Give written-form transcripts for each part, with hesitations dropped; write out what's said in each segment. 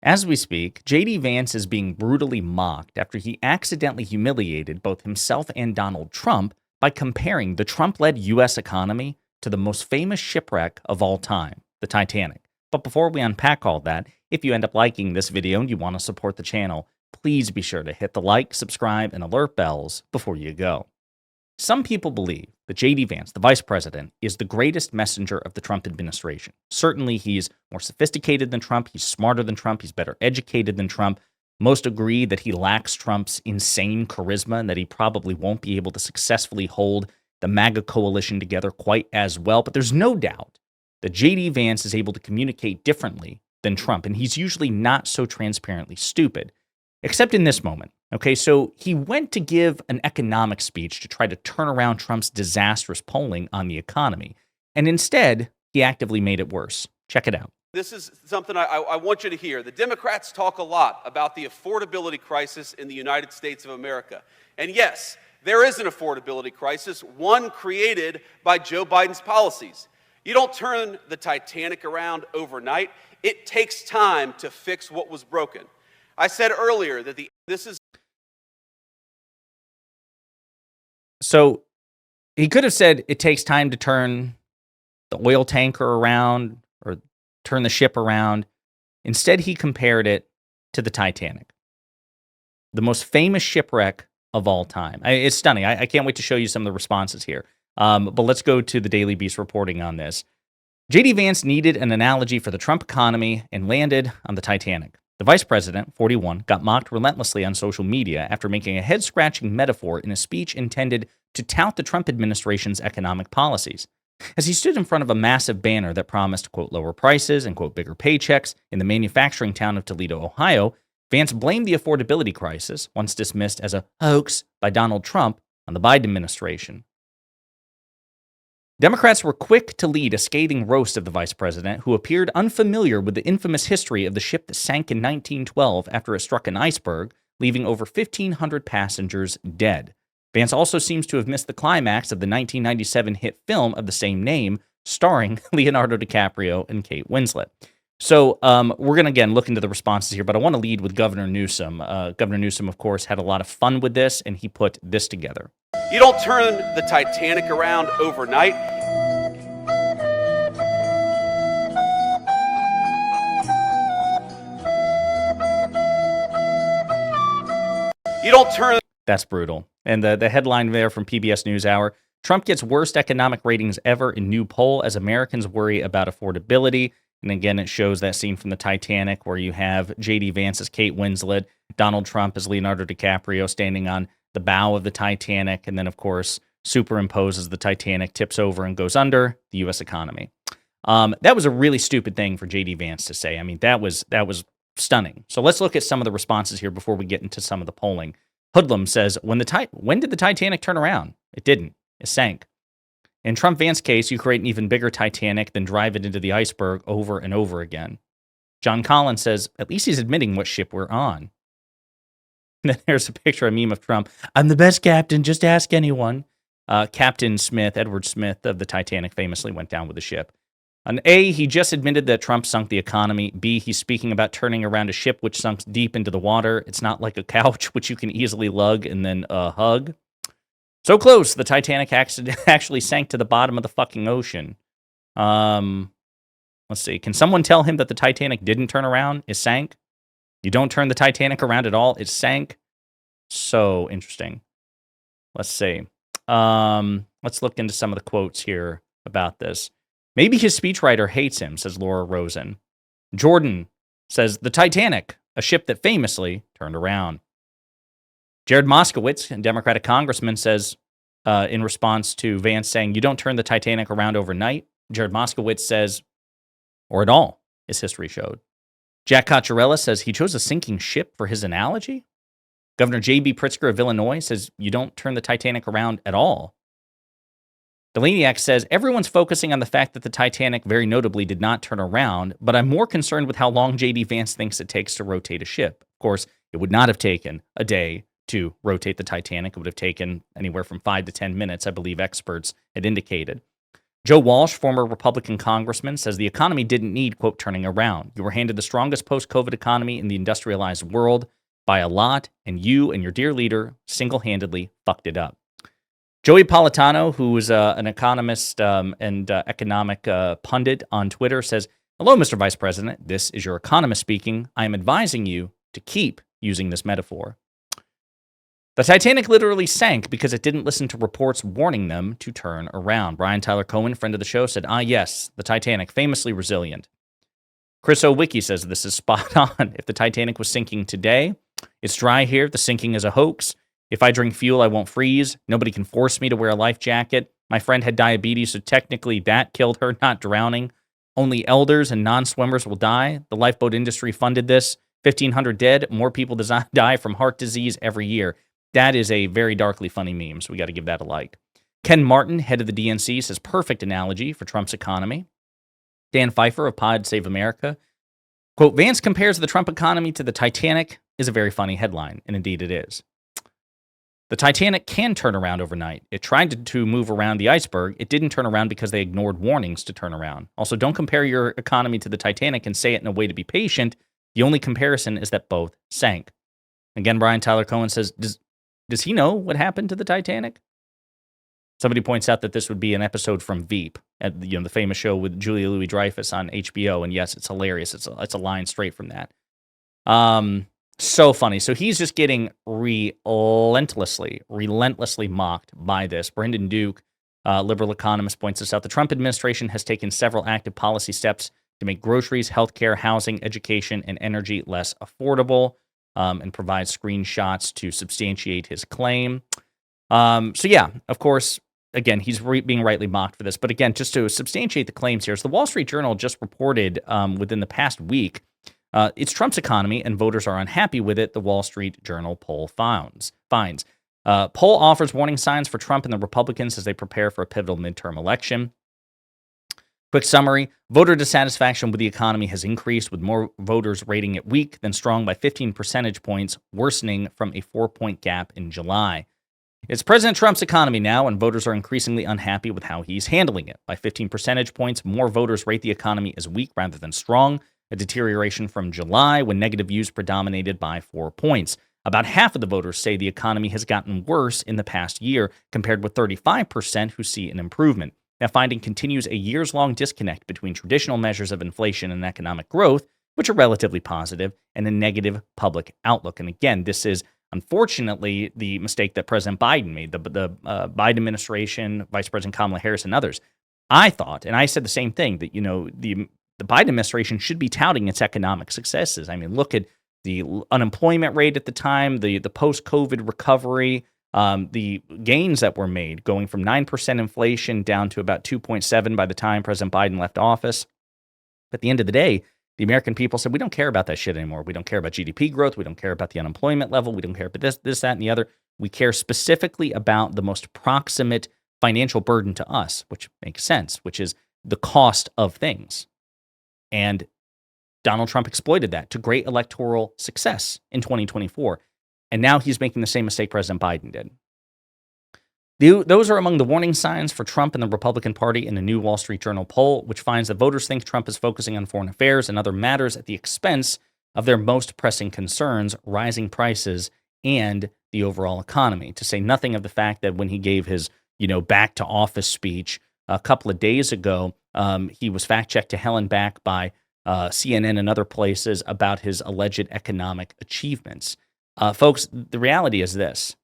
As we speak, JD Vance is being brutally mocked after he accidentally humiliated both himself and Donald Trump by comparing the Trump led U.S. economy to the most famous shipwreck of all time, the Titanic. But before we unpack all that, if you end up liking this video and you want to support the channel, please be sure to hit the like, subscribe, and alert bells before you go. Some people believe that JD Vance, the vice president, is the greatest messenger of the Trump administration. Certainly, he's more sophisticated than Trump. He's smarter than Trump. He's better educated than Trump. Most agree that he lacks Trump's insane charisma and that he probably won't be able to successfully hold the MAGA coalition together quite as well. But there's no doubt that JD Vance is able to communicate differently than Trump, and he's usually not so transparently stupid, except in this moment. Okay, so he went to give an economic speech to try to turn around Trump's disastrous polling on the economy, and instead, he actively made it worse. Check it out. This is something I want you to hear. The Democrats talk a lot about the affordability crisis in the United States of America. And yes, there is an affordability crisis, one created by Joe Biden's policies. You don't turn the Titanic around overnight. It takes time to fix what was broken. I said earlier that So he could have said it takes time to turn the oil tanker around or turn the ship around. Instead, he compared it to the Titanic, the most famous shipwreck of all time. It's stunning. I can't wait to show you some of the responses here. But let's go to the Daily Beast reporting on this. JD Vance needed an analogy for the Trump economy and landed on the Titanic. The vice president, 41, got mocked relentlessly on social media after making a head-scratching metaphor in a speech intended to tout the Trump administration's economic policies. As he stood in front of a massive banner that promised, quote, lower prices and, quote, bigger paychecks in the manufacturing town of Toledo, Ohio, Vance blamed the affordability crisis, once dismissed as a hoax by Donald Trump, on the Biden administration. Democrats were quick to lead a scathing roast of the vice president, who appeared unfamiliar with the infamous history of the ship that sank in 1912 after it struck an iceberg, leaving over 1,500 passengers dead. Vance also seems to have missed the climax of the 1997 hit film of the same name, starring Leonardo DiCaprio and Kate Winslet. So we're going to, again, look into the responses here, but I want to lead with Governor Newsom. Governor Newsom, of course, had a lot of fun with this, and he put this together. You don't turn the Titanic around overnight. You don't turn... That's brutal. And the headline there from PBS NewsHour, Trump gets worst economic ratings ever in new poll as Americans worry about affordability. And again, it shows that scene from the Titanic where you have JD Vance as Kate Winslet, Donald Trump as Leonardo DiCaprio standing on the bow of the Titanic, and then, of course, superimposes the Titanic, tips over, and goes under the U.S. economy. That was a really stupid thing for JD Vance to say. I mean, that was stunning. So let's look at some of the responses here before we get into some of the polling. Hoodlum says, when did the Titanic turn around? It didn't. It sank. In Trump Vance case, you create an even bigger Titanic than drive it into the iceberg over and over again. John Collins says, at least he's admitting what ship we're on. And then there's a picture, a meme of Trump. I'm the best captain, just ask anyone. Captain Smith, Edward Smith of the Titanic, famously went down with the ship. On A, he just admitted that Trump sunk the economy. B, he's speaking about turning around a ship which sunk deep into the water. It's not like a couch which you can easily lug and then hug. So close, the Titanic actually sank to the bottom of the fucking ocean. Let's see. Can someone tell him that the Titanic didn't turn around? It sank? You don't turn the Titanic around at all? It sank? So interesting. Let's see. Let's look into some of the quotes here about this. Maybe his speechwriter hates him, says Laura Rosen. Jordan says, the Titanic, a ship that famously turned around. Jared Moskowitz, a Democratic congressman, says, in response to Vance saying, you don't turn the Titanic around overnight, Jared Moskowitz says, or at all, as history showed. Jack Cocciarella says he chose a sinking ship for his analogy. Governor J.B. Pritzker of Illinois says you don't turn the Titanic around at all. Delaniac says, everyone's focusing on the fact that the Titanic very notably did not turn around, but I'm more concerned with how long J.D. Vance thinks it takes to rotate a ship. Of course, it would not have taken a day to rotate the Titanic. It would have taken anywhere from 5 to 10 minutes, I believe experts had indicated. Joe Walsh, former Republican congressman, says the economy didn't need, quote, turning around. You were handed the strongest post-COVID economy in the industrialized world by a lot, and you and your dear leader single-handedly fucked it up. Joey Politano, who is an economist and economic pundit on Twitter, says, "Hello, Mr. Vice President. This is your economist speaking. I am advising you to keep using this metaphor." The Titanic literally sank because it didn't listen to reports warning them to turn around. Brian Tyler Cohen, friend of the show, said, yes, the Titanic, famously resilient. Chris Owicki says this is spot on. If the Titanic was sinking today, it's dry here. The sinking is a hoax. If I drink fuel, I won't freeze. Nobody can force me to wear a life jacket. My friend had diabetes, so technically that killed her, not drowning. Only elders and non-swimmers will die. The lifeboat industry funded this. 1,500 dead. More people die from heart disease every year. That is a very darkly funny meme, so we got to give that a like. Ken Martin, head of the DNC, says perfect analogy for Trump's economy. Dan Pfeiffer of Pod Save America, quote, Vance compares the Trump economy to the Titanic is a very funny headline, and indeed it is. The Titanic can turn around overnight. It tried to move around the iceberg. It didn't turn around because they ignored warnings to turn around. Also, don't compare your economy to the Titanic and say it in a way to be patient. The only comparison is that both sank. Again, Brian Tyler Cohen says, does he know what happened to the Titanic? Somebody points out that this would be an episode from Veep, at the famous show with Julia Louis-Dreyfus on HBO, and yes, it's hilarious. It's a line straight from that. So funny. So he's just getting relentlessly mocked by this. Brendan Duke, liberal economist, points this out. The Trump administration has taken several active policy steps to make groceries, healthcare, housing, education, and energy less affordable. And provides screenshots to substantiate his claim. So yeah, of course, again, he's being rightly mocked for this. But again, just to substantiate the claims here, so the Wall Street Journal just reported within the past week, it's Trump's economy and voters are unhappy with it, the Wall Street Journal poll finds. Poll offers warning signs for Trump and the Republicans as they prepare for a pivotal midterm election. Quick summary, voter dissatisfaction with the economy has increased, with more voters rating it weak than strong by 15 percentage points, worsening from a 4-point gap in July. It's President Trump's economy now, and voters are increasingly unhappy with how he's handling it. By 15 percentage points, more voters rate the economy as weak rather than strong, a deterioration from July when negative views predominated by 4 points. About half of the voters say the economy has gotten worse in the past year, compared with 35% who see an improvement. That finding continues a years-long disconnect between traditional measures of inflation and economic growth, which are relatively positive, and a negative public outlook. And again, this is unfortunately the mistake that President Biden made, the Biden administration, Vice President Kamala Harris, and others. I thought, and I said the same thing, that the Biden administration should be touting its economic successes. I mean, look at the unemployment rate at the time, the post-COVID recovery, the gains that were made, going from 9% inflation down to about 2.7 by the time President Biden left office. At the end of the day, the American people said, we don't care about that shit anymore. We don't care about GDP growth. We don't care about the unemployment level. We don't care about this, that, and the other. We care specifically about the most proximate financial burden to us, which makes sense, which is the cost of things. And Donald Trump exploited that to great electoral success in 2024. And now he's making the same mistake President Biden did. Those are among the warning signs for Trump and the Republican Party in a new Wall Street Journal poll, which finds that voters think Trump is focusing on foreign affairs and other matters at the expense of their most pressing concerns, rising prices, and the overall economy. To say nothing of the fact that when he gave his, back to office speech a couple of days ago, he was fact-checked to hell and back by CNN and other places about his alleged economic achievements. Folks, the reality is this.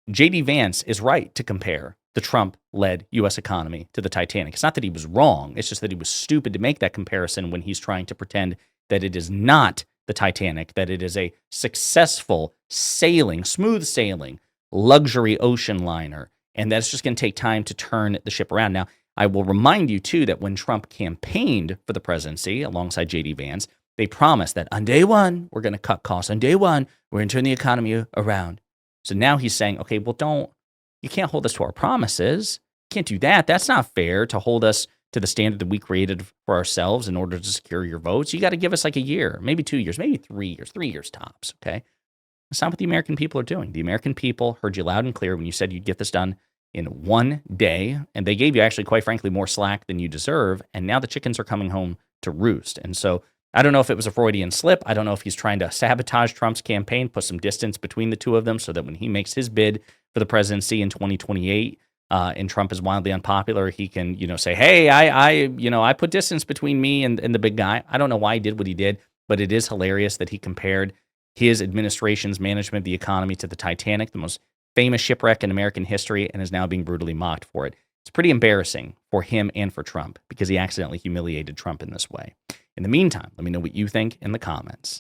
JD Vance is right to compare the Trump-led U.S. economy to the Titanic. It's not that he was wrong. It's just that he was stupid to make that comparison when he's trying to pretend that it is not the Titanic, that it is a successful sailing, smooth sailing, luxury ocean liner, and that's just going to take time to turn the ship around. Now, I will remind you, too, that when Trump campaigned for the presidency alongside JD Vance, they promised that on day one, we're going to cut costs. On day one, we're going to turn the economy around. So now he's saying, okay, well, you can't hold us to our promises. You can't do that. That's not fair to hold us to the standard that we created for ourselves in order to secure your votes. You got to give us like a year, maybe 2 years, maybe 3 years tops, okay? That's not what the American people are doing. The American people heard you loud and clear when you said you'd get this done in one day. And they gave you actually, quite frankly, more slack than you deserve. And now the chickens are coming home to roost. And so I don't know if it was a Freudian slip. I don't know if he's trying to sabotage Trump's campaign, put some distance between the two of them so that when he makes his bid for the presidency in 2028, and Trump is wildly unpopular, he can, say, hey, I put distance between me and the big guy. I don't know why he did what he did, but it is hilarious that he compared his administration's management of the economy to the Titanic, the most famous shipwreck in American history, and is now being brutally mocked for it. It's pretty embarrassing for him and for Trump because he accidentally humiliated Trump in this way. In the meantime, let me know what you think in the comments.